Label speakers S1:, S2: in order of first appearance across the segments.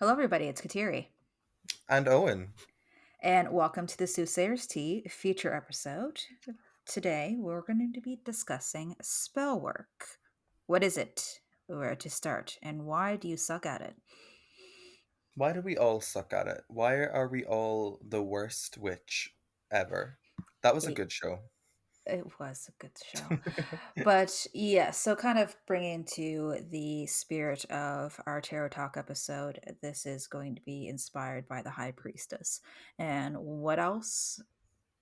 S1: Hello, everybody. It's Kateri,
S2: And Owen.
S1: and welcome to the Soothsayer's Tea feature episode. Today, we're going to be discussing spellwork. What is it? Where to start? And why do you suck at it?
S2: Why do we all suck at it? Why are we all the worst witch ever? That was a
S1: It,
S2: good show.
S1: it was a good show. But yeah, so kind of bringing to the spirit of our Tarot Talk episode, this is going to be inspired by the High Priestess. And what else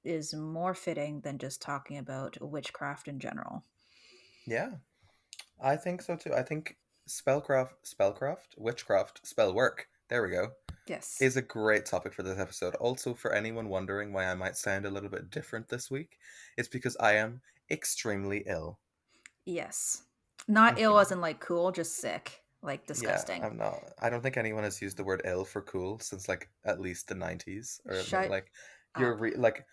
S1: is more fitting than just talking about witchcraft in general?
S2: Yeah, I think so too. I think witchcraft, spell work, there we go,
S1: Yes.
S2: is a great topic for this episode. Also, for anyone wondering why I might sound a little bit different this week, it's because I am extremely ill.
S1: Yes. Not ill as
S2: Mhm.
S1: in like cool, just sick, like
S2: Yeah,
S1: disgusting.
S2: I'm not. I don't think anyone has used the word ill for cool since like at least the 90s or
S1: Shut
S2: like
S1: up.
S2: like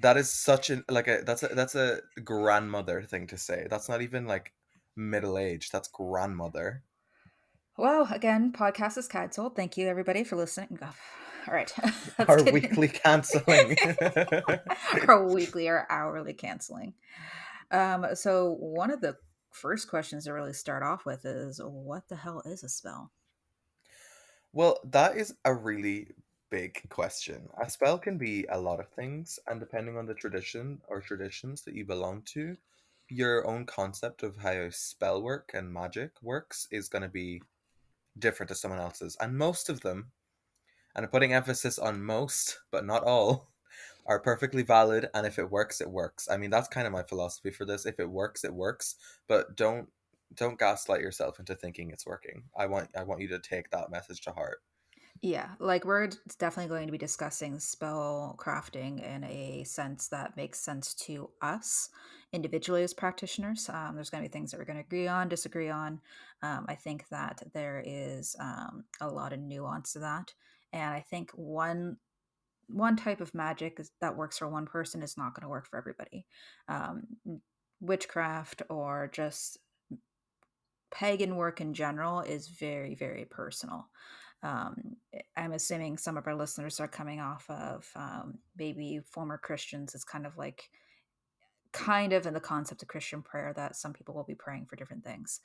S2: that is such an like a that's a grandmother thing to say. That's not even like middle age. That's grandmother.
S1: Well, again, podcast is canceled. Thank you, everybody, for listening. Oh, all right, let's
S2: Our
S1: get in.
S2: weekly canceling.
S1: Our weekly or hourly canceling. So one of the first questions to really start off with is, what the hell is a spell?
S2: Well, that is a really big question. A spell can be a lot of things, and depending on the tradition or traditions that you belong to, your own concept of how spell work and magic works is going to be different to someone else's. And most of them, and I'm putting emphasis on most, but not all, are perfectly valid. And if it works, it works. I mean, that's kind of my philosophy for this. If it works, it works. But don't gaslight yourself into thinking it's working. I want you to take that message to heart.
S1: Yeah, like we're definitely going to be discussing spell crafting in a sense that makes sense to us individually as practitioners. There's going to be things that we're going to agree on, disagree on. I think that there is a lot of nuance to that, and I think one type of magic that works for one person is not going to work for everybody. Witchcraft or just pagan work in general is very, very personal. I'm assuming some of our listeners are coming off of maybe former Christians. It's kind of in the concept of Christian prayer that some people will be praying for different things.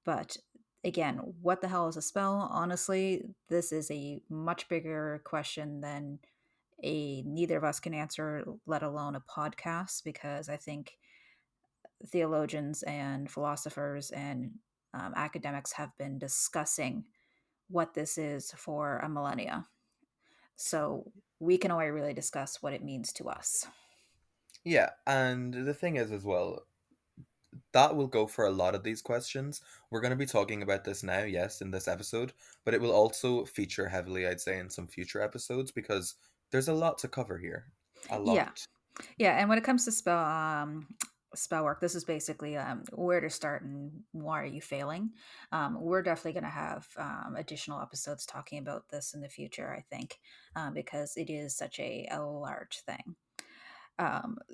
S1: But again, what the hell is a spell? Honestly, this is a much bigger question than a neither of us can answer, let alone a podcast, because I think theologians and philosophers and academics have been discussing what this is for a millennia. So we can only really discuss what it means to us.
S2: Yeah, and the thing is as well, that will go for a lot of these questions. We're going to be talking about this now, yes, in this episode, but it will also feature heavily, I'd say, in some future episodes because there's a lot to cover here. A
S1: Yeah,
S2: lot.
S1: yeah. And when it comes to spell work, this is basically where to start and why are you failing. We're definitely going to have additional episodes talking about this in the future. I think because it is such a large thing.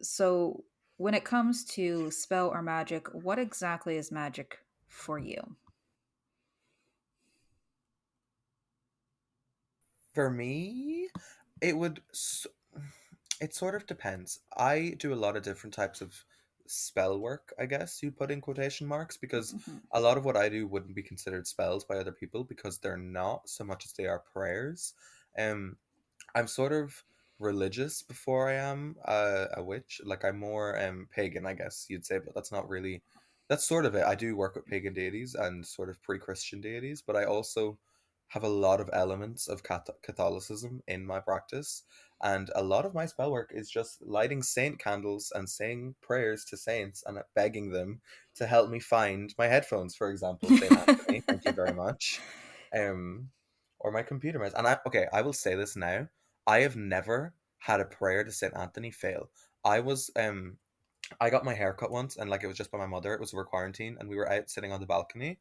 S1: So when it comes to spell or magic, what exactly is magic for you?
S2: For me, it would. It sort of depends. I do a lot of different types of spell work, I guess you put in quotation marks, because
S1: Mhm.
S2: a lot of what I do wouldn't be considered spells by other people because they're not so much as they are prayers. Um, I'm sort of religious before I am a witch. Like I'm more pagan, I guess you'd say, but that's not really. That's sort of it. I do work with pagan deities and sort of pre-Christian deities, but I also have a lot of elements of Catholicism in my practice, and a lot of my spell work is just lighting saint candles and saying prayers to saints and begging them to help me find my headphones, for example, Saint Anthony. Thank you very much. Um, or my computer mouse. And I will say this now. I have never had a prayer to Saint Anthony fail. I was I got my hair cut once and like it was just by my mother. It was over quarantine and we were out sitting on the balcony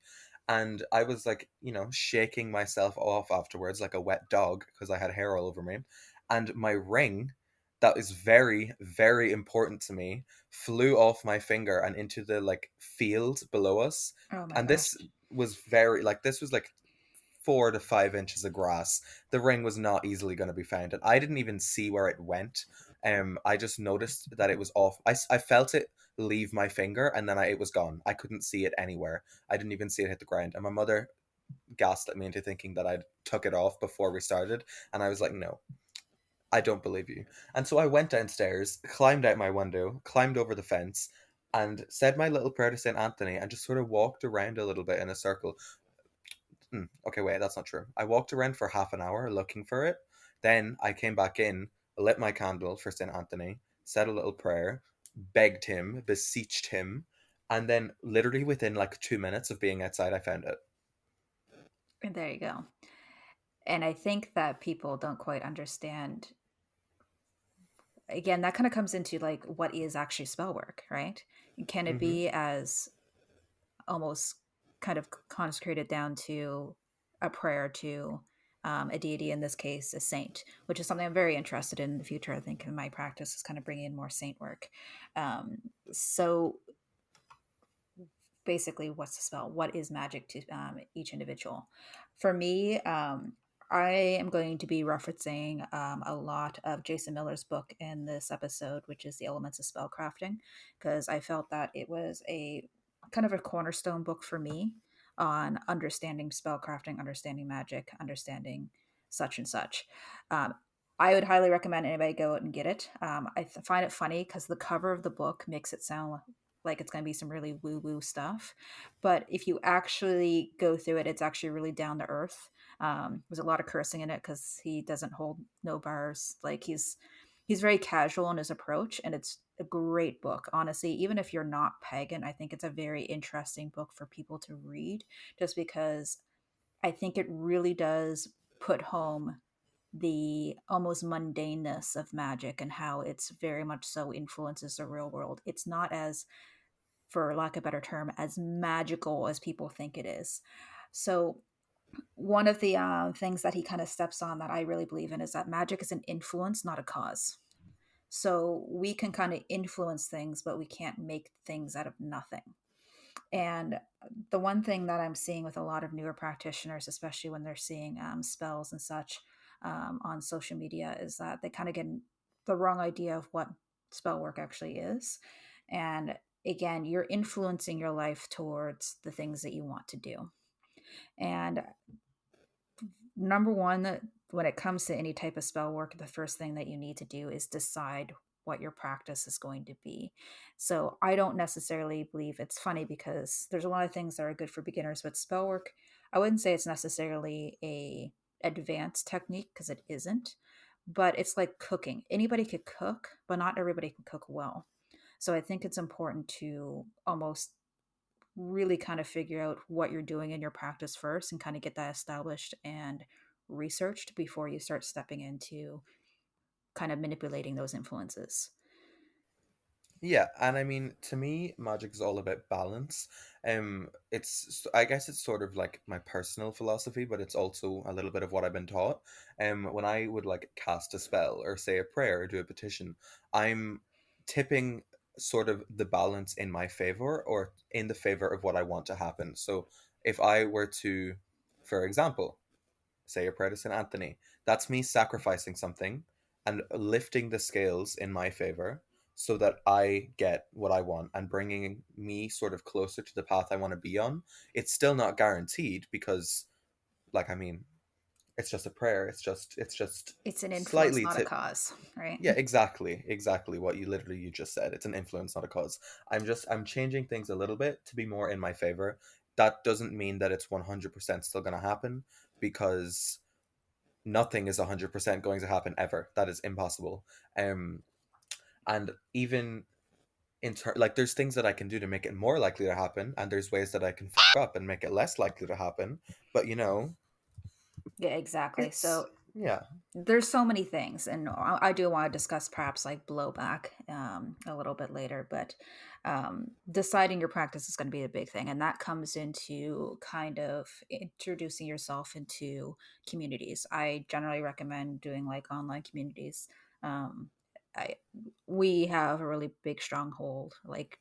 S2: and I was like, shaking myself off afterwards like a wet dog because I had hair all over me. And my ring that is very, very important to me flew off my finger and into the like field below us.
S1: Oh my
S2: And
S1: gosh.
S2: this was very like this was like 4 to 5 inches of grass. The ring was not easily going to be found, and I didn't even see where it went. I just noticed that it was off. I felt it leave my finger, and then it was gone. I couldn't see it anywhere. I didn't even see it hit the ground. And my mother gaslit me into thinking that I took it off before we started, and I was like, no, I don't believe you. And so I went downstairs, climbed out my window, climbed over the fence, and said my little prayer to St. Anthony and just sort of walked around a little bit in a circle. Okay, wait, that's not true. I walked around for half an hour looking for it. Then I came back in, lit my candle for St. Anthony, said a little prayer, begged him, beseeched him, and then literally within like 2 minutes of being outside, I found it.
S1: And there you go. And I think that people don't quite understand. Again, that kind of comes into like what is actually spell work, right? Can it
S2: Hmm.
S1: be as almost kind of consecrated down to a prayer to a deity, in this case, a saint, which is something I'm very interested in the future. I think in my practice is kind of bringing in more saint work. Um, so basically, what's the spell? What is magic to each individual? For me, I am going to be referencing a lot of Jason Miller's book in this episode, which is The Elements of Spellcrafting, because I felt that it was a kind of a cornerstone book for me on understanding spellcrafting, understanding magic, understanding such and such. Um, I would highly recommend anybody go out and get it. Find it funny because the cover of the book makes it sound like it's going to be some really woo woo stuff. But if you actually go through it, it's actually really down to earth. There's a lot of cursing in it because he doesn't hold no bars. Like he's very casual in his approach, and it's a great book. Honestly, even if you're not pagan, I think it's a very interesting book for people to read, just because I think it really does put home the almost mundaneness of magic and how it's very much so influences the real world. It's not as, for lack of a better term, as magical as people think it is. So, one of the things that he kind of steps on that I really believe in is that magic is an influence, not a cause. So, we can kind of influence things, but we can't make things out of nothing. And the one thing that I'm seeing with a lot of newer practitioners, especially when they're seeing spells and such on social media, is that they kind of get the wrong idea of what spell work actually is. And again, you're influencing your life towards the things that you want to do. And number one, when it comes to any type of spell work, the first thing that you need to do is decide what your practice is going to be. So I don't necessarily believe, it's funny because there's a lot of things that are good for beginners, but spell work, I wouldn't say it's necessarily a advanced technique because it isn't, but it's like cooking. Anybody could cook, but not everybody can cook well. So I think it's important to almost really kind of figure out what you're doing in your practice first and kind of get that established and researched before you start stepping into kind of manipulating those influences.
S2: Yeah, and I mean, to me, magic is all about balance. I guess it's sort of like my personal philosophy, but it's also a little bit of what I've been taught. When I would like cast a spell or say a prayer or do a petition, I'm tipping sort of the balance in my favor or in the favor of what I want to happen. So if I were to, for example, say a prayer to St. Anthony. That's me sacrificing something and lifting the scales in my favor so that I get what I want and bringing me sort of closer to the path I want to be on. It's still not guaranteed because, like, I mean, it's just a prayer. It's just
S1: It's an influence,
S2: slightly
S1: not a
S2: to
S1: cause, right?
S2: yeah, exactly what you just said. It's an influence, not a cause. I'm changing things a little bit to be more in my favor. That doesn't mean that it's 100% still going to happen because nothing is 100% going to happen ever. That is impossible. Um, and even like there's things that I can do to make it more likely to happen, and there's ways that I can fuck up and make it less likely to happen. But
S1: Yeah, exactly.
S2: it's
S1: So
S2: yeah,
S1: there's so many things, and I do want to discuss perhaps like blowback a little bit later, but deciding your practice is going to be a big thing, and that comes into kind of introducing yourself into communities. I generally recommend doing like online communities. um, I We have a really big stronghold, like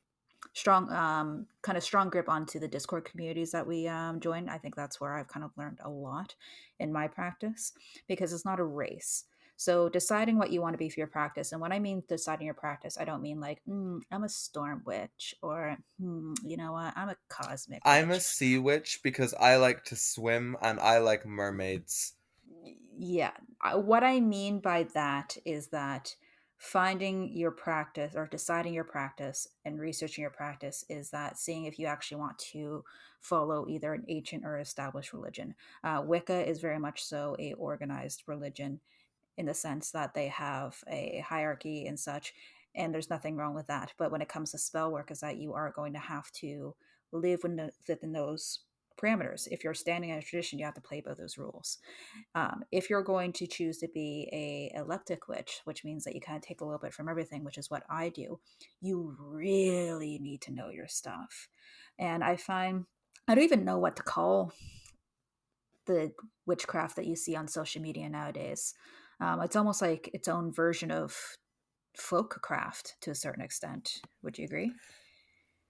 S1: strong kind of strong grip onto the Discord communities that we join. I think that's where I've kind of learned a lot in my practice, because it's not a race. So deciding what you want to be for your practice, and when I mean deciding your practice, I don't mean like I'm a storm witch, or you know what, I'm a cosmic
S2: I'm a
S1: witch.
S2: sea witch because I like to swim and I like mermaids.
S1: Yeah. What I mean by that is that finding your practice, or deciding your practice and researching your practice, is that seeing if you actually want to follow either an ancient or established religion. Wicca is very much so a organized religion, in the sense that they have a hierarchy and such, and there's nothing wrong with that. But when it comes to spell work, is that you are going to have to live within those parameters. If you're standing in a tradition, you have to play by those rules. If you're going to choose to be a eclectic witch, which means that you kind of take a little bit from everything, which is what I do, you really need to know your stuff. And I find I don't even know what to call the witchcraft that you see on social media nowadays. It's almost like its own version of folkcraft to a certain extent. Would you agree?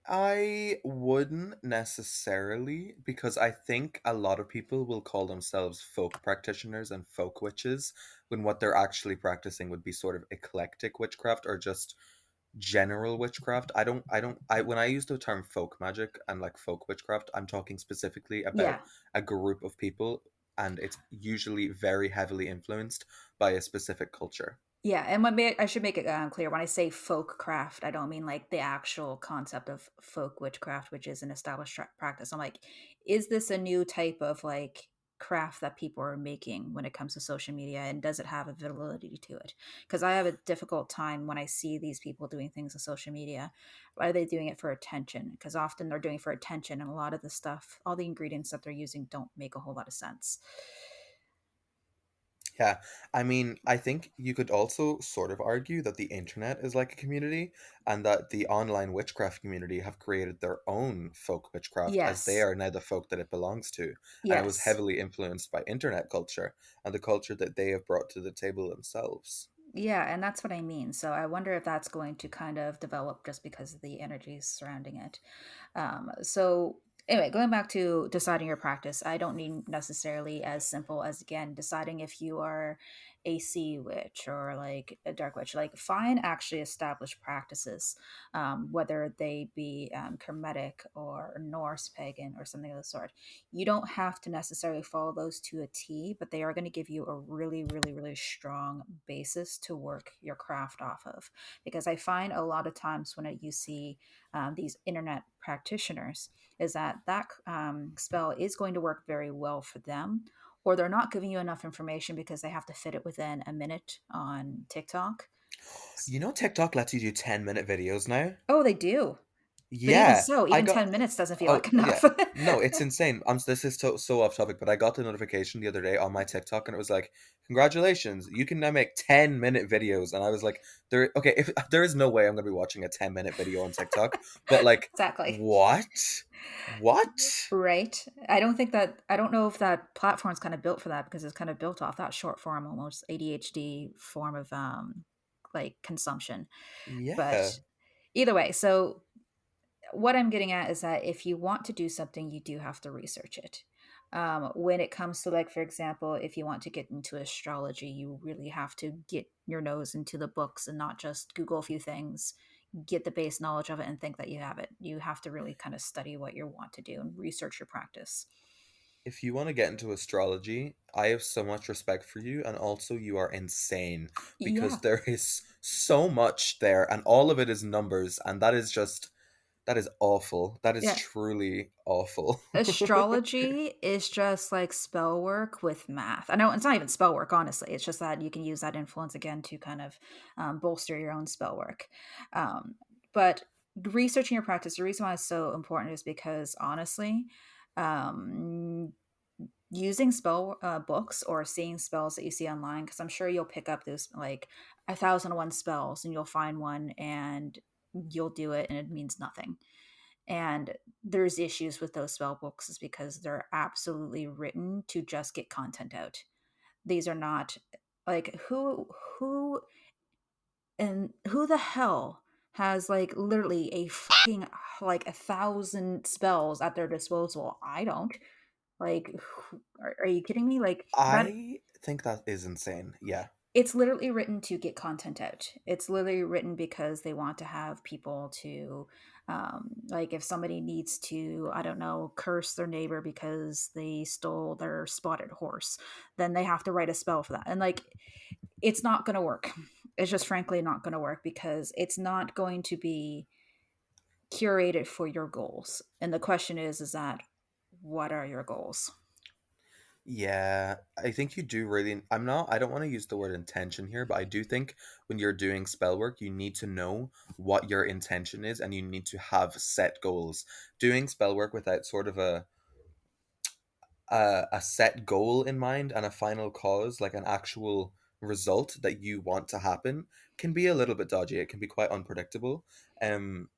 S2: I wouldn't necessarily, because I think a lot of people will call themselves folk practitioners and folk witches when what they're actually practicing would be sort of eclectic witchcraft or just general witchcraft. I when I use the term folk magic and like folk witchcraft, I'm talking specifically about
S1: Yeah.
S2: a group of people, and it's usually very heavily influenced by a specific culture.
S1: Yeah, and I should make it clear, when I say folk craft, I don't mean like the actual concept of folk witchcraft, which is an established practice. I'm like, is this a new type of like craft that people are making when it comes to social media, and does it have a validity to it? Because I have a difficult time when I see these people doing things on social media. Are they doing it for attention? Because often they're doing it for attention, and a lot of the stuff, all the ingredients that they're using, don't make a whole lot of sense.
S2: Yeah, I mean, I think you could also sort of argue that the internet is like a community and that the online witchcraft community have created their own folk witchcraft as they
S1: Yes.
S2: are now the folk that it belongs to. And it was
S1: Yes.
S2: heavily influenced by internet culture and the culture that they have brought to the table themselves.
S1: Yeah, and that's what I mean. So I wonder if that's going to kind of develop just because of the energies surrounding it. So anyway, going back to deciding your practice, I don't need necessarily as simple as, again, deciding if you are a sea witch or like a dark witch. Like, find actually established practices, whether they be Hermetic or Norse pagan or something of the sort. You don't have to necessarily follow those to a T, but they are going to give you a really, really, really strong basis to work your craft off of. Because I find a lot of times when you see these internet practitioners, is that spell is going to work very well for them, or they're not giving you enough information because they have to fit it within a minute on TikTok.
S2: You know, TikTok lets you do 10-minute videos now?
S1: Oh, they do. But even
S2: Yeah,
S1: so,
S2: I
S1: even
S2: got
S1: 10 minutes doesn't feel
S2: oh,
S1: like
S2: yeah.
S1: enough.
S2: No, it's insane. This is so off topic, but I got the notification the other day on my TikTok and it was like, "Congratulations, you can now make 10-minute videos." And I was like, "There okay, if there is no way I'm going to be watching a 10-minute video on TikTok." But like,
S1: Exactly.
S2: what? What?
S1: Right. I don't know if that platform's kind of built for that, because it's kind of built off that short form, almost ADHD form of like consumption.
S2: Yeah.
S1: But either way, so what I'm getting at is that if you want to do something, you do have to research it. When it comes to, like, for example, if you want to get into astrology, you really have to get your nose into the books and not just Google a few things, get the base knowledge of it, and think that you have it. You have to really kind of study what you want to do and research your practice.
S2: If you want to get into astrology, I have so much respect for you, and also you are insane
S1: Yeah.
S2: because there is so much there, and all of it is numbers, and that is awful. That is
S1: Yeah.
S2: truly awful.
S1: Astrology is just like spell work with math. I know it's not even spell work, honestly. It's just that you can use that influence again to kind of bolster your own spell work. But researching your practice, the reason why it's so important is because, honestly, um, using spell books or seeing spells that you see online, because I'm sure you'll pick up those like 1,001 spells, and you'll find one and you'll do it and it means nothing. And there's issues with those spell books is because they're absolutely written to just get content out. These are not like, who and who the hell has like literally a fucking like 1,000 spells at their disposal. I don't. Like, are you kidding me? Like that.
S2: I think that is insane. Yeah.
S1: It's literally written to get content out. It's literally written because they want to have people to, like, if somebody needs to, I don't know, curse their neighbor because they stole their spotted horse, then they have to write a spell for that. And like, it's not going to work. It's just frankly not going to work because it's not going to be curated for your goals. And the question is that what are your goals?
S2: Yeah, I think you do really. I don't want to use the word intention here, but I do think when you're doing spell work, you need to know what your intention is and you need to have set goals. Doing spell work without sort of a set goal in mind and a final cause, like an actual result that you want to happen, can be a little bit dodgy. It can be quite unpredictable. Um,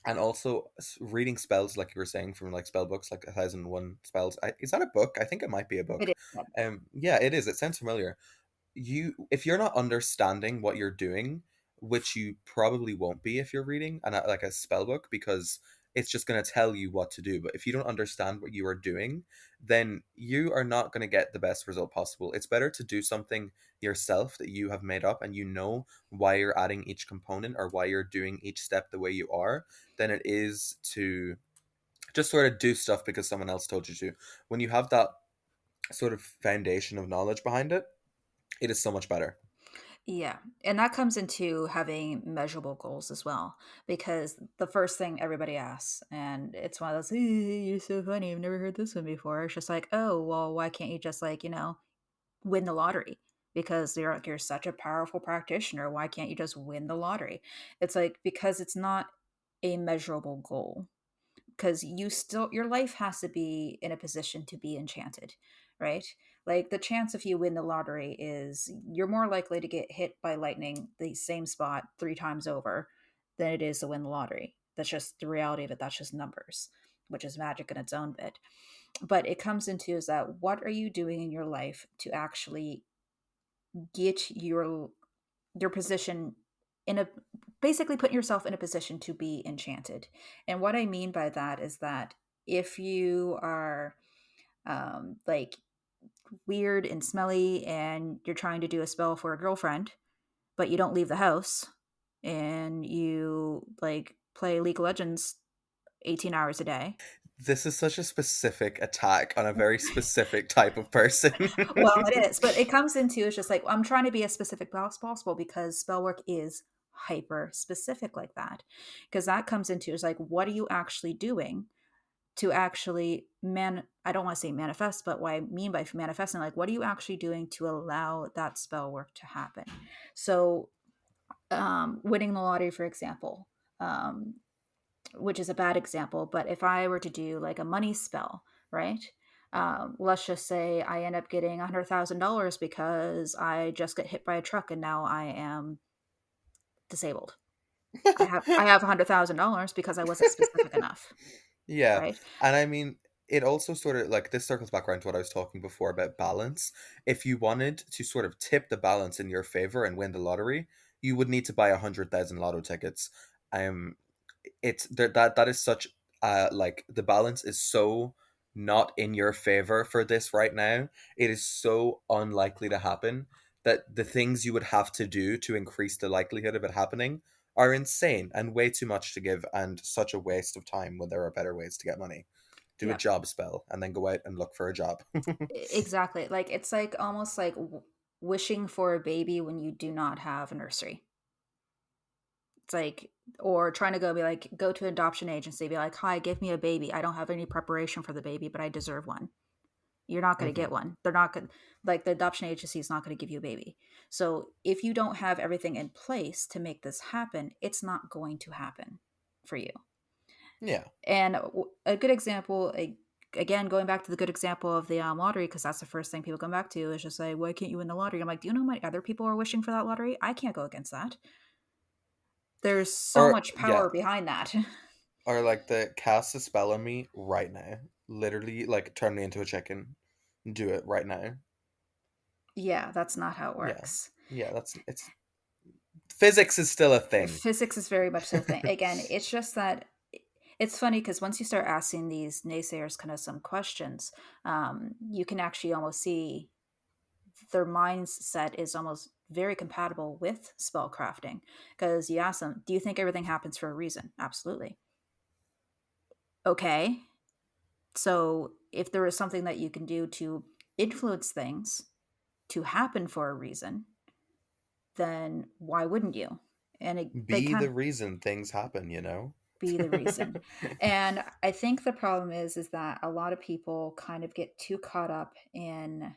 S2: and also reading spells, like you were saying, from like spell books, like 1001 spells. Is that a book? I think it might be a
S1: It
S2: book.
S1: is.
S2: Yeah, it is. It sounds familiar. If you're not understanding what you're doing, which you probably won't be if you're reading like a spell book, because it's just going to tell you what to do. But if you don't understand what you are doing, then you are not going to get the best result possible. It's better to do something yourself that you have made up and you know why you're adding each component or why you're doing each step the way you are, than it is to just sort of do stuff because someone else told you to. When you have that sort of foundation of knowledge behind it, it is so much better.
S1: Yeah. And that comes into having measurable goals as well. Because the first thing everybody asks, and it's one of those, you're so funny, I've never heard this one before. It's just like, oh, well, why can't you just like, win the lottery? Because you're such a powerful practitioner. Why can't you just win the lottery? It's like because it's not a measurable goal because you still your life has to be in a position to be enchanted, right? Like the chance if you win the lottery is you're more likely to get hit by lightning the same spot 3 times over than it is to win the lottery. That's just the reality of it. That's just numbers, which is magic in its own bit. But it comes into is that what are you doing in your life to actually get your position in a basically putting yourself in a position to be enchanted. And what I mean by that is that if you are like weird and smelly and you're trying to do a spell for a girlfriend, but you don't leave the house and you like play League of Legends 18 hours a day.
S2: This is such a specific attack on a very specific type of person.
S1: Well, it is, but it comes into it's just like I'm trying to be as specific as possible because spell work is hyper specific like that. Because that comes into is like, what are you actually doing to actually I don't want to say manifest, but what I mean by manifesting, like, what are you actually doing to allow that spell work to happen? So, winning the lottery, for example, um, which is a bad example, but if I were to do like a money spell, right? Let's just say I end up getting $100,000 because I just got hit by a truck and now I am disabled. I have $100,000 because I wasn't specific enough,
S2: Yeah.
S1: right?
S2: And I mean, it also sort of like this circles back around to what I was talking before about balance. If you wanted to sort of tip the balance in your favor and win the lottery, you would need to buy 100,000 lotto tickets. Um, that is such like the balance is so not in your favor for this right now. It is so unlikely to happen that the things you would have to do to increase the likelihood of it happening are insane and way too much to give and such a waste of time when there are better ways to get money. Do a
S1: Yeah,
S2: job spell and then go out and look for a job.
S1: exactly. Like it's like almost like wishing for a baby when you do not have a nursery. It's like, or trying to go to an adoption agency, be like, hi, give me a baby. I don't have any preparation for the baby, but I deserve one. You're not going to
S2: Hmm.
S1: get one. They're not going like the adoption agency is not going to give you a baby. So if you don't have everything in place to make this happen, it's not going to happen for you.
S2: Yeah.
S1: And a good example, again, going back to the good example of the lottery, because that's the first thing people come back to is just like, why can't you win the lottery? I'm like, do you know how many other people are wishing for that lottery? I can't go against that. There's so
S2: Or
S1: much
S2: yeah,
S1: power behind that.
S2: or like the cast a spell on me right now. Literally, like turn me into a chicken. Do it right now.
S1: Yeah, that's not how it
S2: Yeah.
S1: works.
S2: Yeah, it's Physics is still a thing.
S1: Physics is very much so a thing. Again, it's just that it's funny because once you start asking these naysayers kind of some questions, you can actually almost see their mindset is almost very compatible with spell crafting. Because you ask them, do you think everything happens for a reason? Absolutely. Okay. So if there is something that you can do to influence things to happen for a reason, then why wouldn't you? And they
S2: Be
S1: kind
S2: the
S1: of
S2: reason things happen, you know?
S1: be the reason. And I think the problem is that a lot of people kind of get too caught up in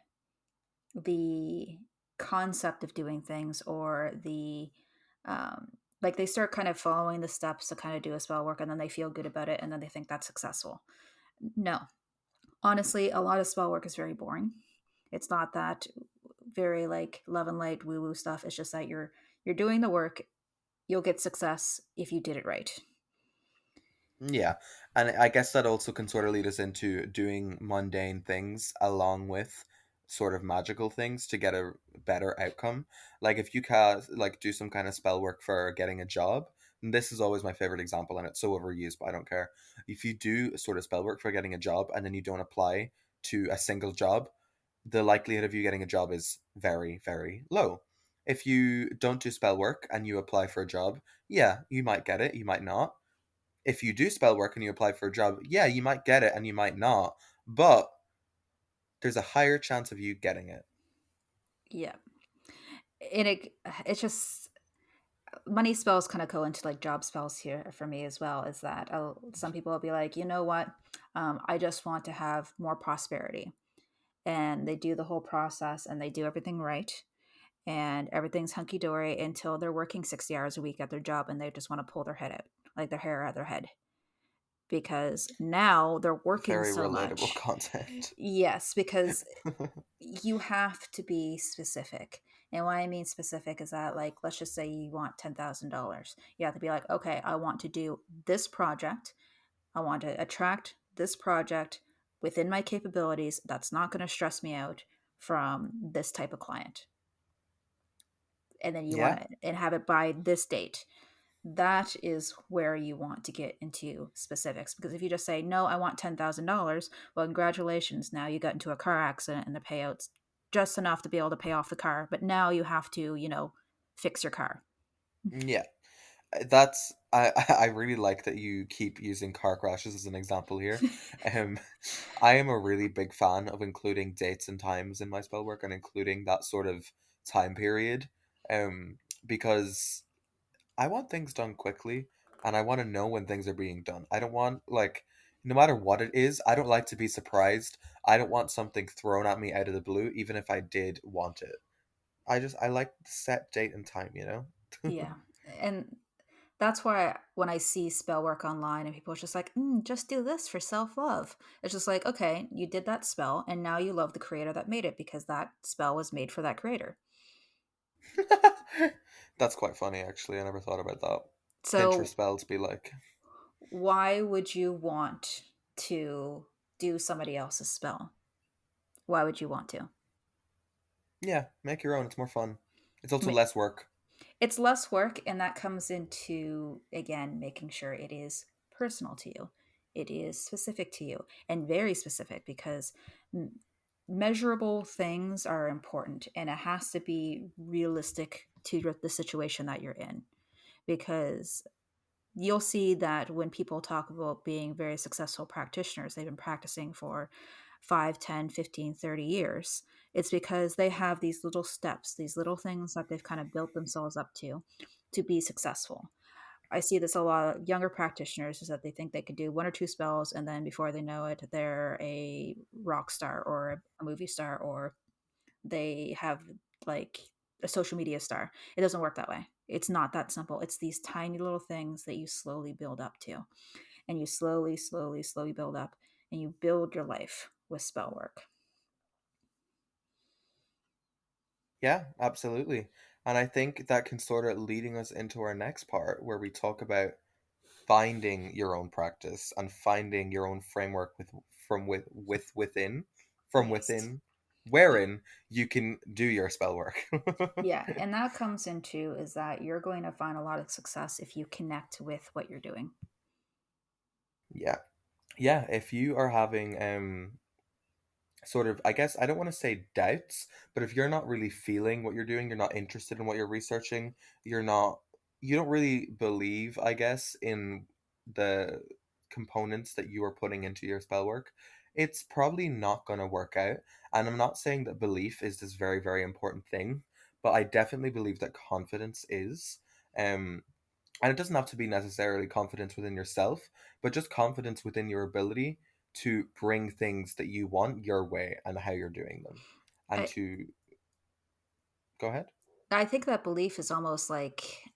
S1: the concept of doing things or like they start kind of following the steps to kind of do a spell work and then they feel good about it and then they think that's successful. No. Honestly, a lot of spell work is very boring. It's not that very like love and light woo woo stuff. It's just that you're doing the work. You'll get success if you did it right.
S2: Yeah, and I guess that also can sort of lead us into doing mundane things along with sort of magical things to get a better outcome. Like if you cast, like do some kind of spell work for getting a job, and this is always my favorite example, and it's so overused, but I don't care. If you do sort of spell work for getting a job and then you don't apply to a single job, the likelihood of you getting a job is very, very low. If you don't do spell work and you apply for a job, yeah, you might get it, you might not. If you do spell work and you apply for a job, yeah, you might get it and you might not, but there's a higher chance of you getting it.
S1: Yeah. And it's just money spells kind of go into like job spells here for me as well. Is that some people will be like, you know what, I just want to have more prosperity, and they do the whole process and they do everything right, and everything's hunky dory until they're working 60 hours a week at their job and they just want to pull their head out, like their hair out of their head, because now they're working
S2: Very
S1: so
S2: relatable
S1: much.
S2: content.
S1: Yes, because you have to be specific. And what I mean specific is that, like, let's just say you want $10,000. You have to be like, okay, I want to do this project. I want to attract this project within my capabilities that's not going to stress me out from this type of client. And then you want
S2: Yeah,
S1: to and have it by this date. That is where you want to get into specifics, because if you just say no, I want $10,000, well, congratulations, now you got into a car accident and the payout's just enough to be able to pay off the car, but now you have to, fix your car.
S2: yeah. That's I really like that you keep using car crashes as an example here. Um, I am a really big fan of including dates and times in my spell work and including that sort of time period. Because I want things done quickly and I want to know when things are being done. I don't want like no matter what it is, I don't like to be surprised. I don't want something thrown at me out of the blue even if I did want it. I like set date and time, you know?
S1: Yeah, and that's why when I see spell work online and people are just like, just do this for self-love, it's just like, okay, you did that spell and now you love the creator that made it because that spell was made for that creator.
S2: That's quite funny actually. I never thought about that. Pinterest
S1: So
S2: spells be like,
S1: why would you want to do somebody else's spell? Why would you want to?
S2: yeah, make your own, it's more fun. It's
S1: I
S2: also
S1: mean,
S2: less work.
S1: it's less work, and that comes into, again, making sure it is personal to you. It is specific to you and very specific, because measurable things are important and it has to be realistic to the situation that you're in. Because you'll see that when people talk about being very successful practitioners, they've been practicing for 5, 10, 15, 30 years. It's because they have these little steps, these little things that they've kind of built themselves up to be successful. I see this a lot of younger practitioners, is that they think they could do one or two spells and then before they know it, they're a rock star or a movie star, or they have like a social media star. It doesn't work that way. It's not that simple. It's these tiny little things that you slowly build up to, and you slowly, slowly, slowly build up, and you build your life with spell work.
S2: Yeah, absolutely. And I think that can sort of leading us into our next part where we talk about finding your own practice and finding your own framework with from with within from
S1: Yes.
S2: within. wherein you can do your spell work.
S1: Yeah, and that comes into is that you're going to find a lot of success if you connect with what you're doing.
S2: Yeah. Yeah, if you are having sort of, I guess I don't want to say doubts, but if you're not really feeling what you're doing, you're not interested in what you're researching, you're not you don't really believe, I guess, in the components that you are putting into your spell work, it's probably not going to work out. And I'm not saying that belief is this very, very important thing, but I definitely believe that confidence is. Um and it doesn't have to be necessarily confidence within yourself, but just confidence within your ability to bring things that you want your way and how you're doing them. And
S1: I
S2: to go ahead.
S1: I think that belief is almost like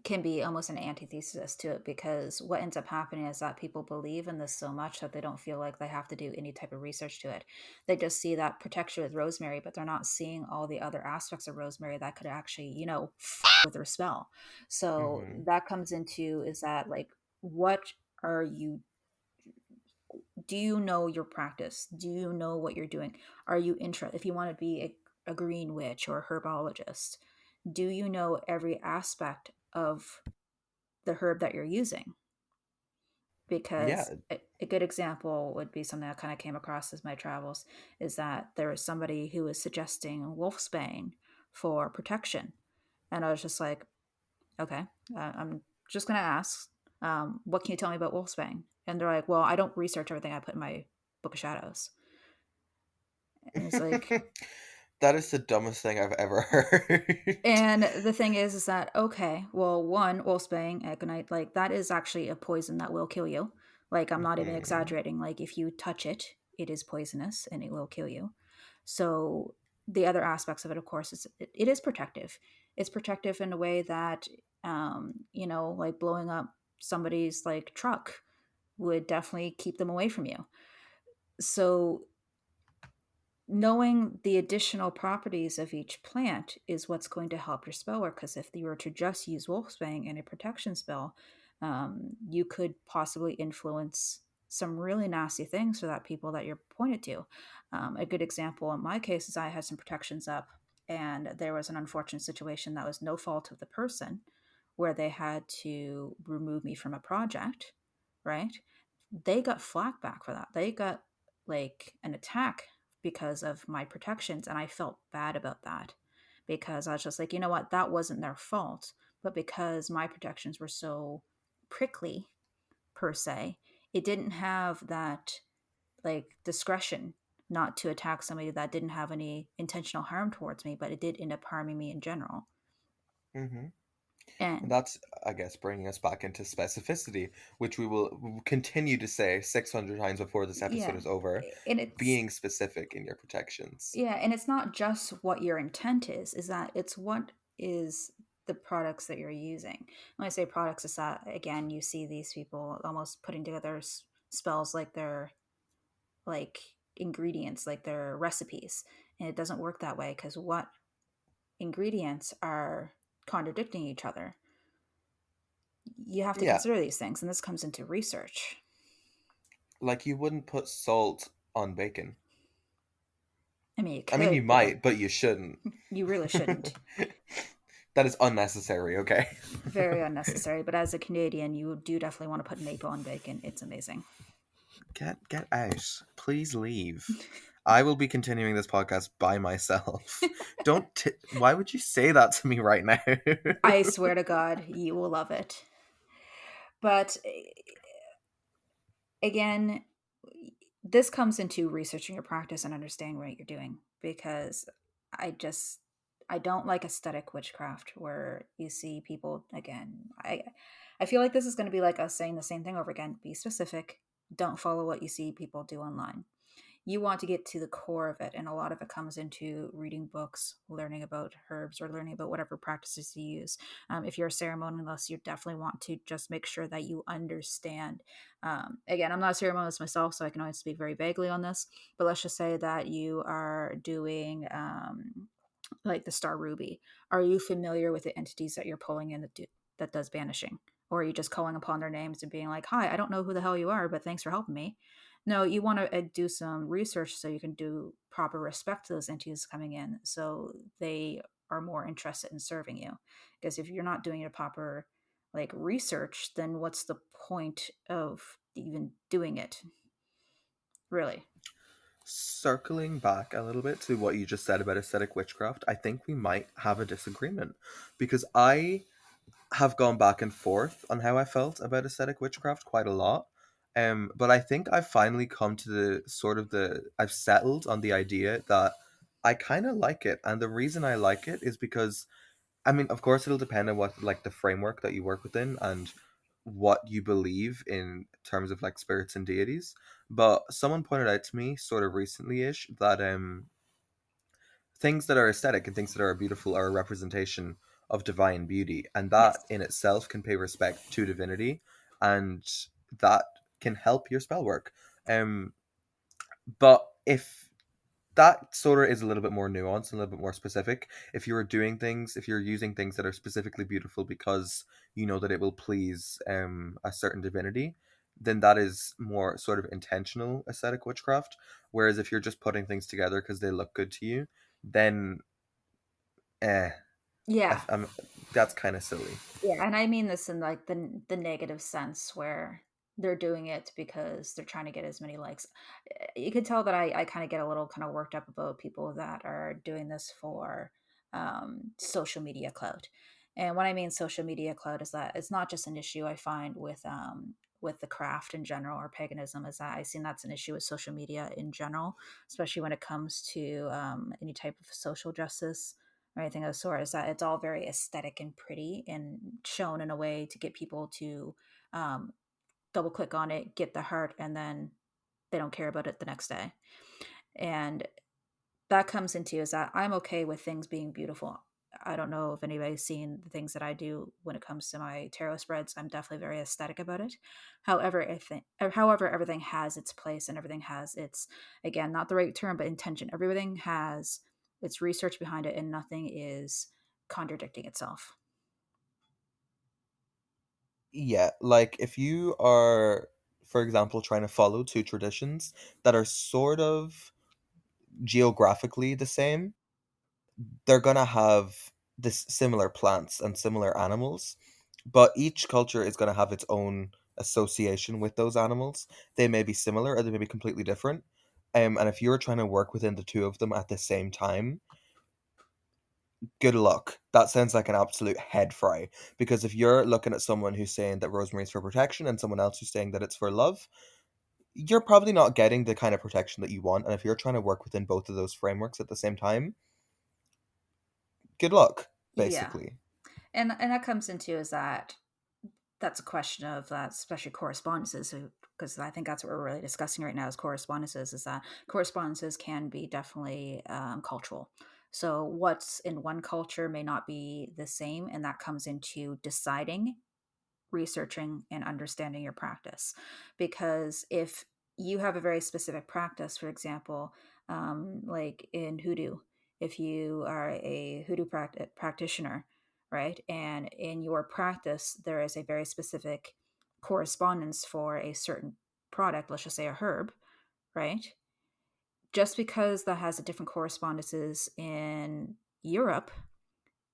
S1: can be almost an antithesis to it because what ends up happening is that people believe in this so much that they don't feel like they have to do any type of research to it. They just see that protection with rosemary, but they're not seeing all the other aspects of rosemary that could actually, with their spell. So
S2: Mm-hmm.
S1: that comes into is that like what are you do you know your practice? Do you know what you're doing? Are you interested? If you want to be a green witch or a herbologist, do you know every aspect of the herb that you're using? Because
S2: Yeah.
S1: a good example would be something I kind of came across as my travels is that there was somebody who was suggesting wolfsbane for protection. And I was just like, okay, I'm just going to ask, what can you tell me about wolfsbane? And they're like, well, I don't research everything I put in my book of shadows. And it's like,
S2: That is the dumbest thing I've ever heard.
S1: and the thing is that okay, well, one, wolfsbane, aconite, like that is actually a poison that will kill you. Like I'm not even
S2: Hmm.
S1: exaggerating. Like if you touch it, it is poisonous and it will kill you. So the other aspects of it, of course, is it is protective. It's protective in a way that, like blowing up somebody's like truck would definitely keep them away from you. So knowing the additional properties of each plant is what's going to help your spell work. Because if you were to just use wolfsbane in a protection spell, you could possibly influence some really nasty things for that people that you're pointed to. A good example in my case is I had some protections up, and there was an unfortunate situation that was no fault of the person, where they had to remove me from a project. Right? They got flack back for that. They got like an attack because of my protections. And I felt bad about that because I was just like, you know what, that wasn't their fault. But because my protections were so prickly, per se, it didn't have that like discretion not to attack somebody that didn't have any intentional harm towards me, but it did end up harming me in general.
S2: Hmm. And
S1: And
S2: that's, I guess, bringing us back into specificity, which we will continue to say 600 times before this episode
S1: yeah,
S2: is over.
S1: and it's
S2: Being specific in your protections.
S1: yeah, and it's not just what your intent is that it's what is the products that you're using. When I say products, it's that again, you see these people almost putting together spells like they're like ingredients, like they're recipes. And it doesn't work that way because what ingredients are contradicting each other? You have to
S2: Yeah,
S1: consider these things, and this comes into research.
S2: like you wouldn't put salt on bacon.
S1: I mean, you
S2: I mean, you
S1: could, but
S2: might, but you shouldn't.
S1: you really shouldn't.
S2: That is unnecessary, okay?
S1: Very unnecessary. But as a Canadian, you do definitely want to put maple on bacon. It's amazing.
S2: Get out. Please leave. I will be continuing this podcast by myself. Why would you say that to me right now?
S1: I swear to God, you will love it. But again, this comes into researching your practice and understanding what you're doing because I just I don't like aesthetic witchcraft where you see people again. I feel like this is going to be like us saying the same thing over again. Be specific. Don't follow what you see people do online. You want to get to the core of it, and a lot of it comes into reading books, learning about herbs, or learning about whatever practices you use. If you're a ceremonialist, you definitely want to just make sure that you understand. Again, I'm not a ceremonialist myself, so I can only speak very vaguely on this, but let's just say that you are doing like the star ruby. Are you familiar with the entities that you're pulling in that does banishing? Or are you just calling upon their names and being like, hi, I don't know who the hell you are, but thanks for helping me? No, you want to do some research so you can do proper respect to those entities coming in, so they are more interested in serving you. Because if you're not doing a proper like research, then what's the point of even doing it? Really?
S2: Circling back a little bit to what you just said about aesthetic witchcraft, I think we might have a disagreement because I have gone back and forth on how I felt about aesthetic witchcraft quite a lot. But I think I've finally come to I've settled on the idea that I kind of like it, and the reason I like it is because I mean, of course, it'll depend on what like the framework that you work within and what you believe in terms of like spirits and deities. But someone pointed out to me sort of recently-ish that things that are aesthetic and things that are beautiful are a representation of divine beauty, and that
S1: Yes.
S2: in itself can pay respect to divinity, and that can help your spell work. But if that sort of is a little bit more nuanced and a little bit more specific. If you're using things that are specifically beautiful because you know that it will please a certain divinity, then that is more sort of intentional aesthetic witchcraft. Whereas if you're just putting things together because they look good to you, then eh,
S1: Yeah.
S2: I'm, that's kind of silly.
S1: Yeah, and I mean this in like the negative sense where they're doing it because they're trying to get as many likes. You could tell that I kind of get a little kind of worked up about people that are doing this for social media clout. And what I mean social media clout is that it's not just an issue I find with the craft in general or paganism, is that I seen that's an issue with social media in general, especially when it comes to any type of social justice or anything of the sort, is that it's all very aesthetic and pretty and shown in a way to get people to um, double click on it, get the heart, and then they don't care about it the next day. And that comes into is that I'm okay with things being beautiful. I don't know if anybody's seen the things that I do when it comes to my tarot spreads. I'm definitely very aesthetic about it. However, everything has its place and everything has its, again, not the right term, but intention. Everything has its research behind it, and nothing is contradicting itself.
S2: Yeah, like if you are, for example, trying to follow two traditions that are sort of geographically the same, they're gonna have this similar plants and similar animals, but each culture is gonna have its own association with those animals. They may be similar or they may be completely different. And if you're trying to work within the two of them at the same time, good luck. That sounds like an absolute head fry. Because if you're looking at someone who's saying that rosemary's for protection and someone else who's saying that it's for love, you're probably not getting the kind of protection that you want. And if you're trying to work within both of those frameworks at the same time, good luck,
S1: Yeah,
S2: basically.
S1: and that comes into is that that's a question of that, especially correspondences, because I think that's what we're really discussing right now is correspondences. Is that correspondences can be definitely cultural. So what's in one culture may not be the same, and that comes into deciding, researching, and understanding your practice. Because if you have a very specific practice, for example, like in hoodoo, if you are a hoodoo practitioner, right, and in your practice there is a very specific correspondence for a certain product, let's just say a herb, right? Just because that has a different correspondences in Europe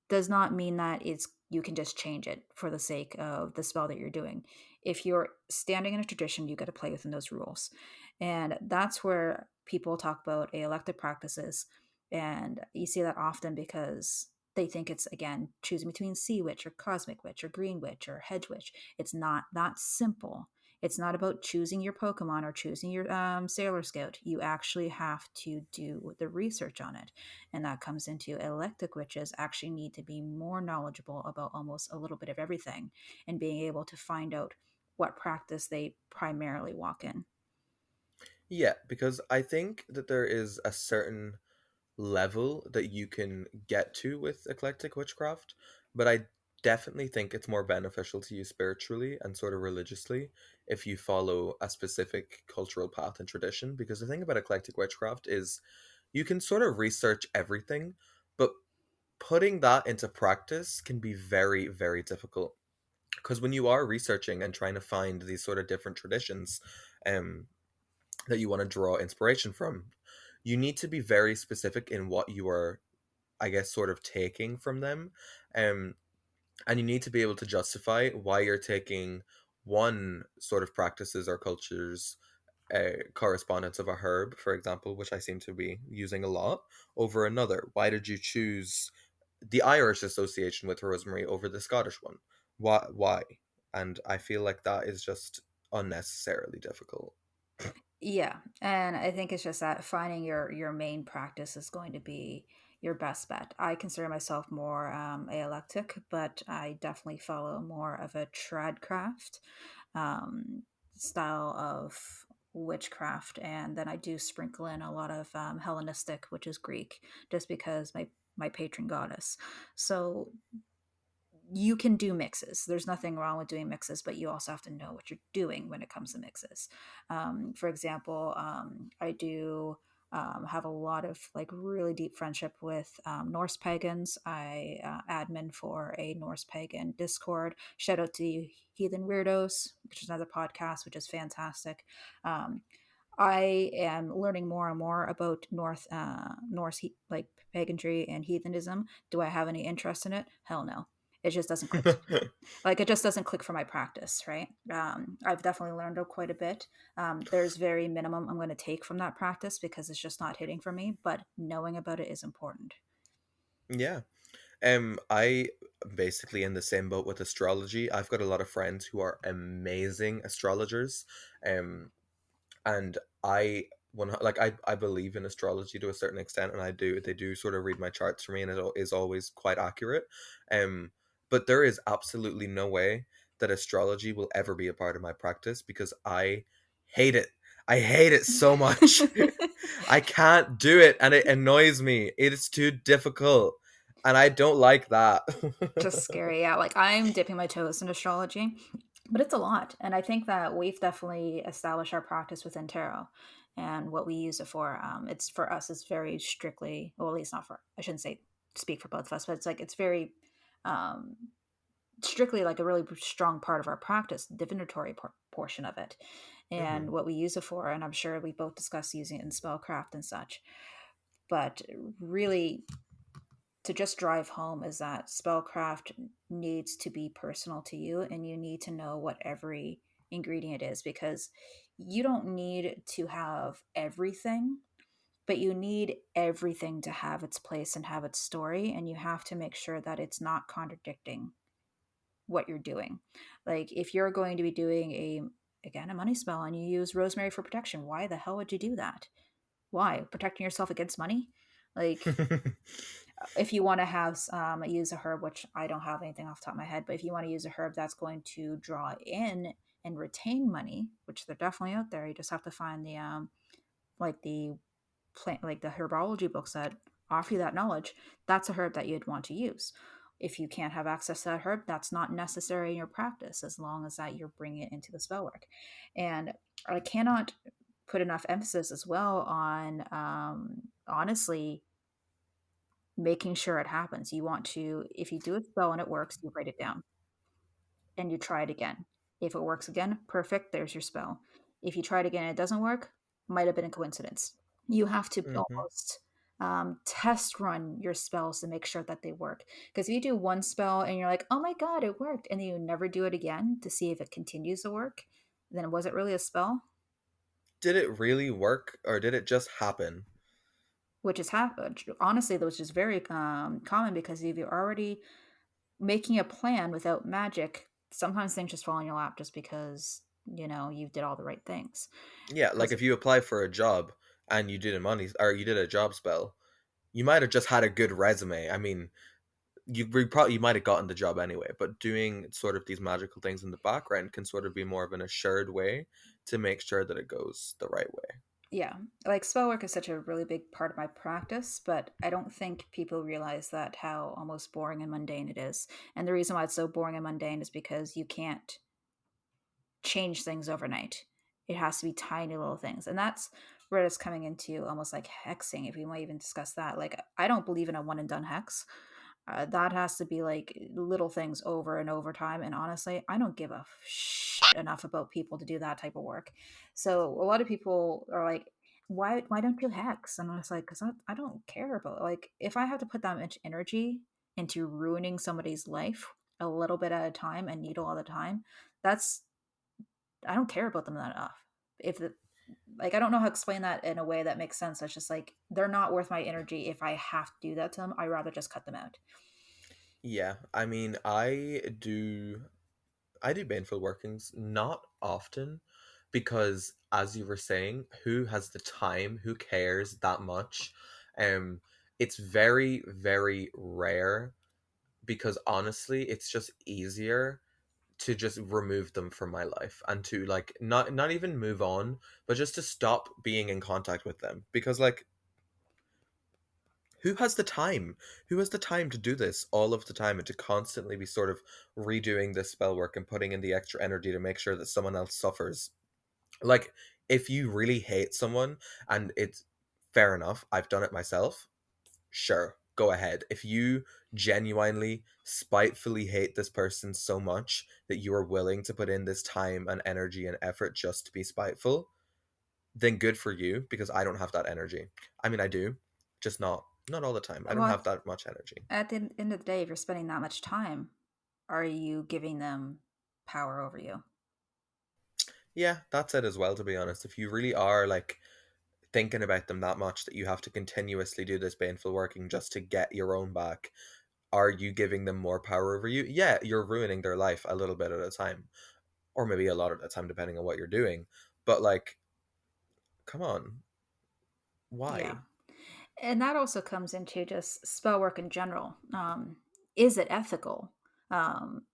S1: does not mean that it's you can just change it for the sake of the spell that you're doing. If you're standing in a tradition, you got to play within those rules. And that's where people talk about elective practices. And you see that often because they think it's, again, choosing between sea witch or cosmic witch or green witch or hedge witch. It's not that simple. It's not about choosing your Pokemon or choosing your Sailor Scout. You actually have to do the research on it, and that comes into electic witches actually need to be more knowledgeable about almost a little bit of everything and being able to find out what practice they primarily walk in.
S2: Yeah, because I think that there is a certain level that you can get to with eclectic witchcraft, but I definitely think it's more beneficial to you spiritually and sort of religiously if you follow a specific cultural path and tradition. Because the thing about eclectic witchcraft is you can sort of research everything, but putting that into practice can be very, very difficult. Because when you are researching and trying to find these sort of different traditions, um, that you want to draw inspiration from, you need to be very specific in what you are, I guess, sort of taking from them. Um, and you need to be able to justify why you're taking one sort of practices or cultures correspondence of a herb, for example, which I seem to be using a lot, over another. Why did you choose the Irish association with rosemary over the Scottish one? Why? Why? And I feel like that is just unnecessarily difficult.
S1: Yeah, and I think it's just that finding your main practice is going to be your best bet. I consider myself more alectic, but I definitely follow more of a tradcraft um, style of witchcraft, and then I do sprinkle in a lot of Hellenistic, which is Greek, just because my patron goddess. So you can do mixes. There's nothing wrong with doing mixes, but you also have to know what you're doing when it comes to mixes. For example, I do have a lot of like really deep friendship with Norse pagans. I admin for a Norse pagan Discord. Shout out to Heathen Weirdos, which is another podcast, which is fantastic. Um, I am learning more and more about like paganry and heathenism. Do I have any interest in it? Hell no. It just doesn't click. Like it just doesn't click for my practice, right? I've definitely learned quite a bit. There's very minimum I'm going to take from that practice because it's just not hitting for me. But knowing about it is important.
S2: Yeah. I basically in the same boat with astrology. I've got a lot of friends who are amazing astrologers. Um, and I believe in astrology to a certain extent, and they do sort of read my charts for me, and is always quite accurate. But there is absolutely no way that astrology will ever be a part of my practice because I hate it. I hate it so much. I can't do it, and it annoys me. It is too difficult, and I don't like that.
S1: Just scary. Yeah, like I'm dipping my toes in astrology, but it's a lot. And I think that we've definitely established our practice within tarot and what we use it for. It's for us, it's very strictly, well, at least not for, I shouldn't say speak for both of us, but it's like, it's very um, strictly like a really strong part of our practice, the divinatory portion of it, and
S2: Hmm.
S1: what we use it for. And I'm sure we both discuss using it in spellcraft and such. But really, to just drive home is that spellcraft needs to be personal to you and you need to know what every ingredient is because you don't need to have everything, but you need everything to have its place and have its story, and you have to make sure that it's not contradicting what you're doing. Like if you're going to be doing a money spell and you use rosemary for protection, why the hell would you do that? Why? Protecting yourself against money? Like if you want to have use a herb, which I don't have anything off the top of my head, but if you want to use a herb that's going to draw in and retain money, which they're definitely out there, you just have to find the like the plant, like the herbology books that offer you that knowledge. That's a herb that you'd want to use. If you can't have access to that herb, that's not necessary in your practice as long as that you're bringing it into the spell work. And I cannot put enough emphasis as well on honestly making sure it happens. You want to, if you do a spell and it works, you write it down and you try it again. If it works again, perfect, there's your spell. If you try it again and it doesn't work, might have been a coincidence. You have to
S2: Hmm.
S1: almost test run your spells to make sure that they work. Because if you do one spell and you're like, oh my God, it worked, and then you never do it again to see if it continues to work, then was it really a spell?
S2: Did it really work, or did it just happen?
S1: Which has happened. Honestly, that was just very common because if you're already making a plan without magic, sometimes things just fall in your lap just because you did all the right things.
S2: Yeah, like
S1: Because
S2: if you apply for a job and you did a job spell, you might have just had a good resume. I mean, you might have gotten the job anyway, but doing sort of these magical things in the background can sort of be more of an assured way to make sure that it goes the right way.
S1: yeah, like spell work is such a really big part of my practice, but I don't think people realize that how almost boring and mundane it is. And the reason why it's so boring and mundane is because you can't change things overnight. It has to be tiny little things. And that's where it's coming into almost like hexing, if we might even discuss that. Like, I don't believe in a one and done hex. That has to be like little things over and over time. And honestly, I don't give a shit enough about people to do that type of work. So a lot of people are like, why don't you hex? And I was like, because I don't care about, like, if I have to put that much energy into ruining somebody's life a little bit at a time and needle all the time, that's, I don't care about them that enough. If the, like, I don't know how to explain that in a way that makes sense. It's just like they're not worth my energy if I have to do that to them. I'd rather just cut them out.
S2: Yeah, I mean, I do baneful workings not often because, as you were saying, who has the time? Who cares that much? Um, it's very, very rare because honestly, it's just easier to just remove them from my life and to like not even move on, but just to stop being in contact with them because like who has the time? Who has the time to do this all of the time and to constantly be sort of redoing this spell work and putting in the extra energy to make sure that someone else suffers? Like, if you really hate someone and it's fair enough, I've done it myself, sure, go ahead. If you genuinely, spitefully hate this person so much that you are willing to put in this time and energy and effort just to be spiteful, then good for you because I don't have that energy. I mean, I do, just not all the time. I don't
S1: Well,
S2: have that much energy.
S1: at the end of the day, if you're spending that much time, are you giving them power over you?
S2: Yeah, that's it as well, to be honest. If you really are like thinking about them that much that you have to continuously do this painful working just to get your own back, are you giving them more power over you? Yeah, you're ruining their life a little bit at a time, or maybe a lot at a time, depending on what you're doing. But like, come on,
S1: Yeah.
S2: why?
S1: And that also comes into just spell work in general. Is it ethical? Um,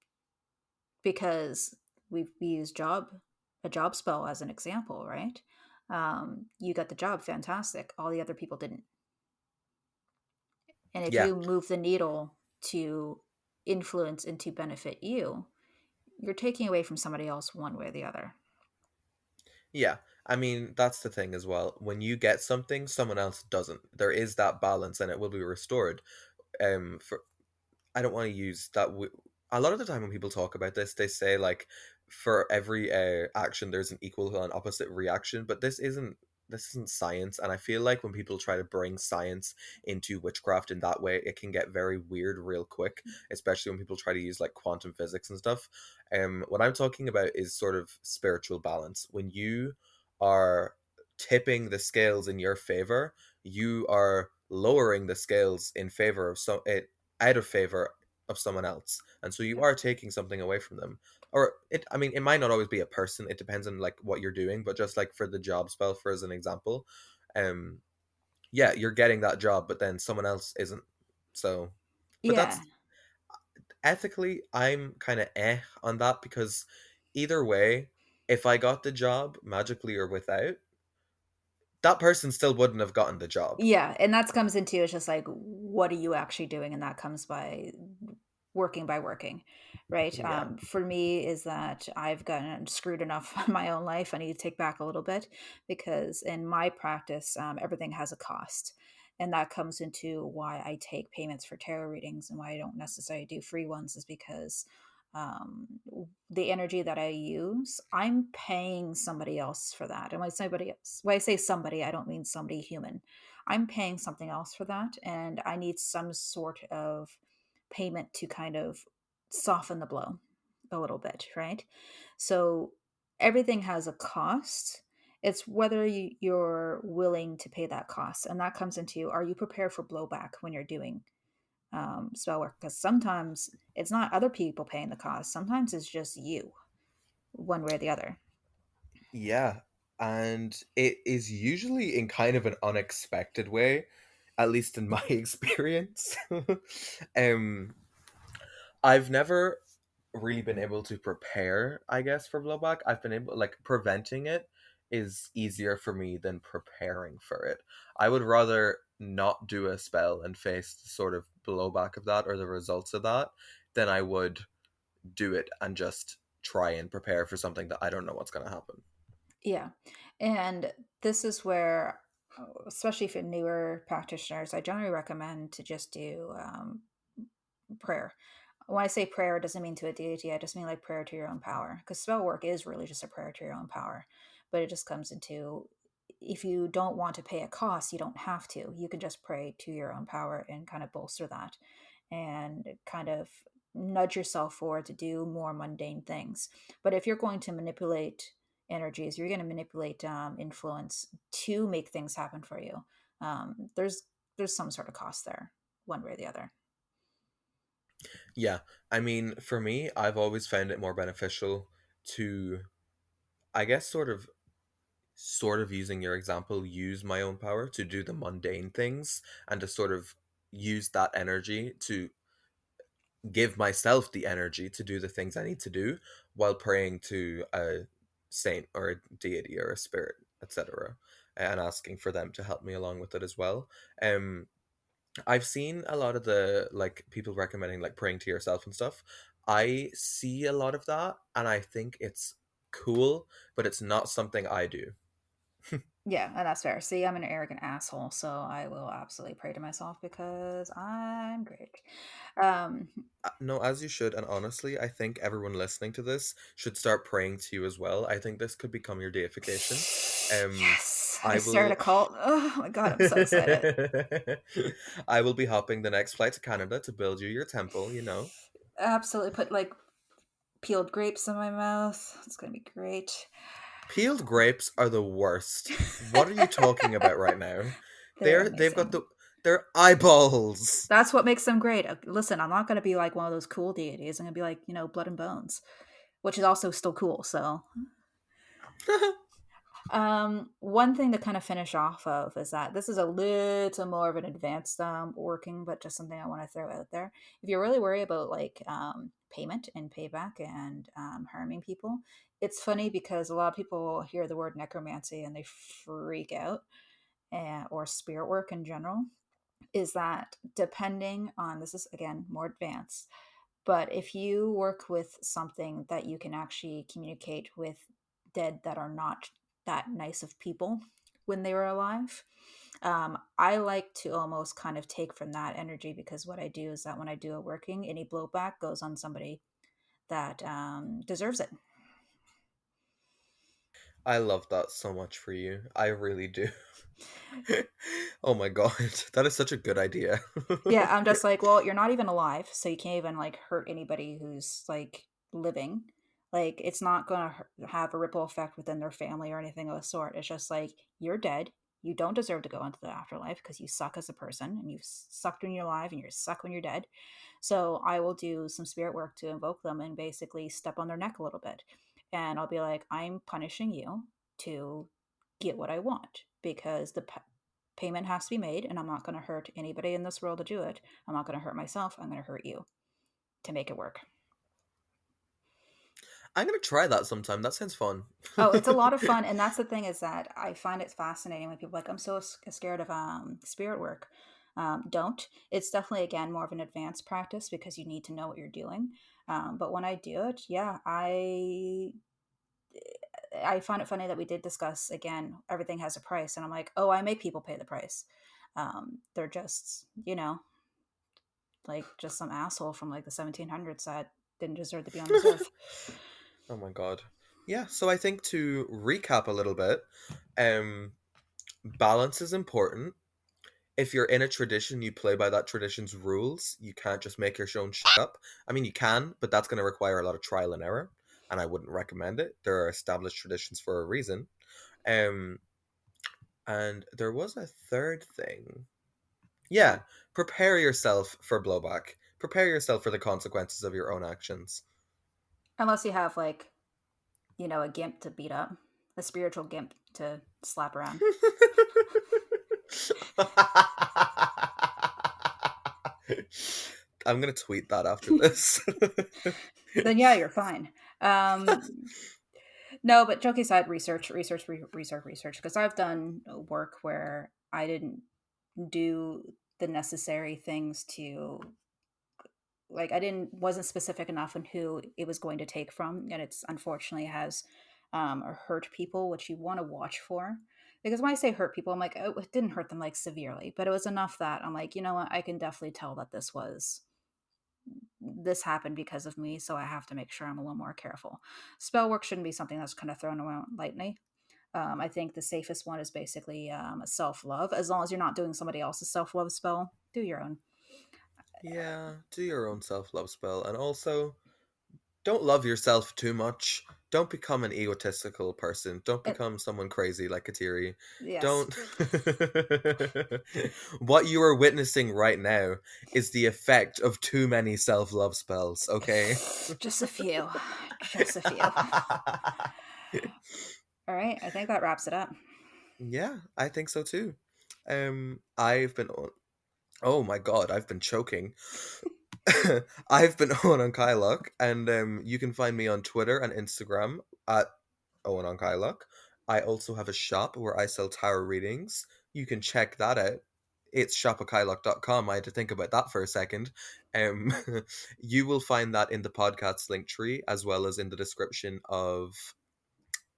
S1: because we use a job spell as an example, right? You got the job, fantastic. All the other people didn't. And if
S2: Yeah,
S1: you move the needle to influence and to benefit you, you're taking away from somebody else one way or the other.
S2: yeah. I mean, that's the thing as well. When you get something, someone else doesn't. There is that balance, and it will be restored. For I don't want to use that. A lot of the time when people talk about this, they say like for every action there's an equal and opposite reaction, but this isn't science, and I feel like when people try to bring science into witchcraft in that way, it can get very weird real quick, especially when people try to use like quantum physics and stuff. What I'm talking about is sort of spiritual balance. When you are tipping the scales in your favor, you are lowering the scales in favor of some it out of favor of someone else, and so you
S1: Yeah.
S2: are taking something away from them. Or it I mean, it might not always be a person, it depends on like what you're doing, but just like for the job spell, for as an example, um yeah, you're getting that job but then someone else isn't. So but
S1: Yeah.
S2: that's ethically, I'm kind of on that because either way, if I got the job magically or without, that person still wouldn't have gotten the job.
S1: Yeah, and that comes into, it's just like, what are you actually doing? And that comes by working, right?
S2: Yeah.
S1: For me, is that I've gotten screwed enough in my own life. I need to take back a little bit because in my practice, everything has a cost. And that comes into why I take payments for tarot readings and why I don't necessarily do free ones, is because um, the energy that I use, I'm paying somebody else for that. And when I say somebody, I don't mean somebody human. I'm paying something else for that, and I need some sort of payment to kind of soften the blow a little bit, right? So everything has a cost. It's whether you're willing to pay that cost. And that comes into, are you prepared for blowback when you're doing spell work? Because sometimes it's not other people paying the cost, sometimes it's just you, one way or the other.
S2: Yeah, and it is usually in kind of an unexpected way, at least in my experience. um, I've never really been able to prepare, I guess, for blowback. I've been able, like, preventing it is easier for me than preparing for it. I would rather not do a spell and face the sort of blowback of that or the results of that than I would do it and just try and prepare for something that I don't know what's going to happen.
S1: Yeah. And this is where, especially for newer practitioners, I generally recommend to just do prayer. when I say prayer, it doesn't mean to a deity. I just mean like prayer to your own power. Because spell work is really just a prayer to your own power. But it just comes into, if you don't want to pay a cost, you don't have to. You can just pray to your own power and kind of bolster that and kind of nudge yourself forward to do more mundane things. But if you're going to manipulate energies, you're going to manipulate influence to make things happen for you. There's some sort of cost there, one way or the other.
S2: Yeah, I mean, for me, I've always found it more beneficial to, I guess, sort of using your example, use my own power to do the mundane things and to sort of use that energy to give myself the energy to do the things I need to do while praying to a saint or a deity or a spirit, etc., and asking for them to help me along with it as well. Um, I've seen a lot of the like people recommending like praying to yourself and stuff. I see a lot of that and I think it's cool, but it's not something I do.
S1: Yeah, and that's fair. See, I'm an arrogant asshole, so I will absolutely pray to myself because I'm great. Um,
S2: No, as you should, and honestly, I think everyone listening to this should start praying to you as well. I think this could become your deification. Um,
S1: yes, I
S2: I
S1: start a
S2: will.
S1: cult. Oh my god, I'm so excited.
S2: I will be hopping the next flight to Canada to build you your temple.
S1: Absolutely, put like peeled grapes in my mouth. It's gonna be great.
S2: Peeled grapes are the worst. What are you talking about right now?
S1: They're
S2: They've got
S1: amazing.
S2: their eyeballs.
S1: That's what makes them great. Listen, I'm not gonna be like one of those cool deities. I'm gonna be like, blood and bones, which is also still cool. So one thing to kind of finish off of is that this is a little more of an advanced working, but just something I want to throw out there. If you're really worried about like payment and payback and harming people, it's funny because a lot of people hear the word necromancy and they freak out, or spirit work in general. Is that depending on, this is again more advanced, but if you work with something that you can actually communicate with dead that are not that nice of people when they were alive, I like to almost kind of take from that energy, because what I do is that when I do a working, any blowback goes on somebody that deserves it.
S2: I love that so much for you. I really do. Oh my god, that is such a good idea.
S1: Yeah, I'm just like, well, you're not even alive, so you can't even like hurt anybody who's like living. Like, it's not gonna have a ripple effect within their family or anything of the sort. It's just like, you're dead. You don't deserve to go into the afterlife because you suck as a person, and you've sucked when you're alive and you're suck when you're dead. So I will do some spirit work to invoke them and basically step on their neck a little bit, and I'll be like, I'm punishing you to get what I want, because the payment has to be made, and I'm not going to hurt anybody in this world to do it. I'm not going to hurt myself. I'm going to hurt you to make it work.
S2: I'm gonna try that sometime. That sounds fun.
S1: Oh, it's a lot of fun, and that's the thing, is that I find it fascinating when people are like, I'm so scared of spirit work. Don't. It's definitely again more of an advanced practice because you need to know what you're doing. But when I do it, yeah, I find it funny that we did discuss again. Everything has a price, and I'm like, oh, I make people pay the price. They're just, like just some asshole from like the 1700s that didn't deserve to be on this earth.
S2: Oh my god. Yeah, so I think to recap a little bit, um, balance is important. If you're in a tradition, you play by that tradition's rules. You can't just make your own shit up. I mean, you can, but that's going to require a lot of trial and error, and I wouldn't recommend it. There are established traditions for a reason. Um, and there was a third thing. Yeah, prepare yourself for blowback. Prepare yourself for the consequences of your own actions.
S1: Unless you have like, a gimp to beat up, a spiritual gimp to slap around.
S2: I'm gonna tweet that after this.
S1: Then yeah, you're fine. No, but joking aside, research, because I've done work where I didn't do the necessary things to, like, I didn't wasn't specific enough on who it was going to take from, and it's unfortunately has hurt people, which you want to watch for. Because when I say hurt people, I'm like, oh, it didn't hurt them like severely, but it was enough that I'm like, you know what, I can definitely tell that this was this happened because of me, so I have to make sure I'm a little more careful. Spell work shouldn't be something that's kind of thrown around lightly. I think the safest one is basically self love. As long as you're not doing somebody else's self love spell, do your own.
S2: Yeah, do your own self love spell, and also don't love yourself too much. Don't become an egotistical person. Don't
S1: It,
S2: become someone crazy like Kateri.
S1: yes,
S2: Don't. What you are witnessing right now is the effect of too many self love spells, okay?
S1: just a few, just a few. All right, I think that wraps it up.
S2: Yeah, I think so too. I've been on. Oh my god, I've been choking. I've been Owen on Kylock, and you can find me on Twitter and Instagram at Owen on Kylock. I also have a shop where I sell tarot readings. You can check that out. It's shopofkylock.com. I had to think about that for a second. Um, you will find that in the podcast link tree as well as in the description of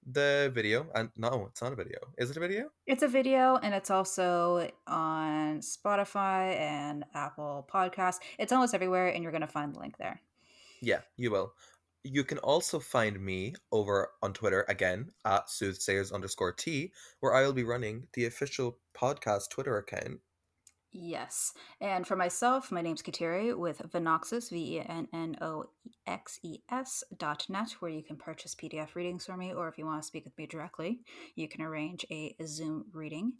S2: the video. And no, it's not a video. Is it a video?
S1: It's a video and it's also on Spotify and Apple Podcasts. It's almost everywhere, and you're going to find the link there.
S2: Yeah, you will. You can also find me over on Twitter again at soothsayers underscore T, where I will be running the official podcast Twitter account.
S1: Yes. And for myself, my name's Kateri with Venoxes, VENNOXES.net, where you can purchase PDF readings from me, or if you want to speak with me directly, you can arrange a Zoom reading.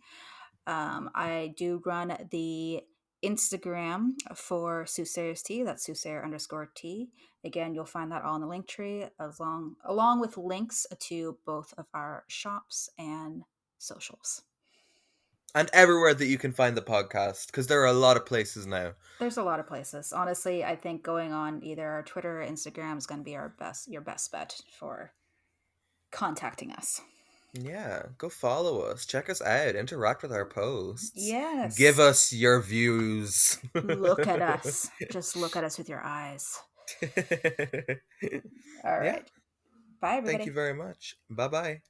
S1: I do run the Instagram for Soothsayer's Tea. That's Soothsayer underscore T. Again, you'll find that all in the link tree, along with links to both of our shops and socials.
S2: And everywhere that you can find the podcast, because there are a lot of places now.
S1: There's a lot of places. Honestly, I think going on either our Twitter or Instagram is going to be your best bet for contacting us.
S2: Yeah, go follow us, check us out, interact with our posts, give
S1: Yes.
S2: us your views.
S1: Look at us. Just look at us with your eyes. All
S2: Yeah,
S1: right. Bye,
S2: thank you
S1: everybody.
S2: very much. Bye bye.